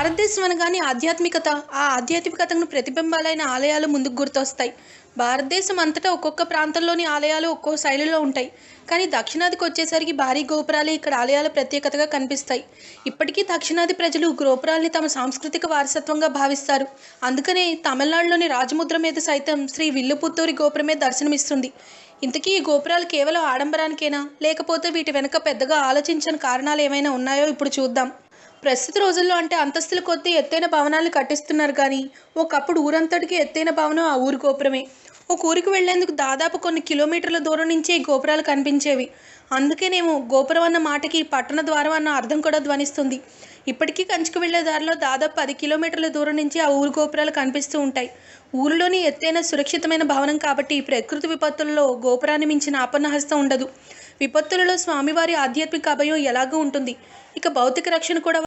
భారతదేశం అనగానే ఆధ్యాత్మికత, ఆ ఆధ్యాత్మికతను ప్రతిబింబాలైన ఆలయాలు ముందుకు గుర్తొస్తాయి. భారతదేశం అంతటా ఒక్కొక్క ప్రాంతంలోని ఆలయాలు ఒక్కో శైలిలో ఉంటాయి. కానీ దక్షిణాదికి వచ్చేసరికి భారీ గోపురాలే ఇక్కడ ఆలయాల ప్రత్యేకతగా కనిపిస్తాయి. ఇప్పటికీ దక్షిణాది ప్రజలు గోపురాల్ని తమ సాంస్కృతిక వారసత్వంగా భావిస్తారు. అందుకనే తమిళనాడులోని రాజముద్ర మీద సైతం శ్రీ విల్లుపుత్తూరి గోపురమే దర్శనమిస్తుంది. ఇంతకీ ఈ గోపురాలు కేవలం ఆడంబరానికేనా, లేకపోతే వీటి వెనుక పెద్దగా ఆలోచించని కారణాలు ఏమైనా ఉన్నాయో ఇప్పుడు చూద్దాం. ప్రస్తుత రోజుల్లో అంటే అంతస్తుల కొద్దీ ఎత్తైన భవనాలు కట్టిస్తున్నారు కానీ ఒకప్పుడు ఊరంతటికి ఎత్తైన భవనం ఆ ఊరి గోపురమే. ఒక ఊరికి వెళ్లేందుకు దాదాపు కొన్ని కిలోమీటర్ల దూరం నుంచే ఈ గోపురాలు కనిపించేవి. అందుకేనేమో గోపురం అన్న మాటకి పట్టణ ద్వారం అన్న అర్థం కూడా ధ్వనిస్తుంది. ఇప్పటికీ కంచికి వెళ్లే దారిలో దాదాపు 10 కిలోమీటర్ల దూరం నుంచి ఆ ఊరి గోపురాలు కనిపిస్తూ ఉంటాయి. ఊరిలోని ఎత్తైన సురక్షితమైన భవనం కాబట్టి ప్రకృతి విపత్తుల్లో గోపురాన్ని మించిన ఆపన్నహస్తం ఉండదు. విపత్తులలో స్వామివారి ఆధ్యాత్మిక అభయం ఎలాగూ ఉంటుంది. ఇక భౌతిక రక్షణ కూడా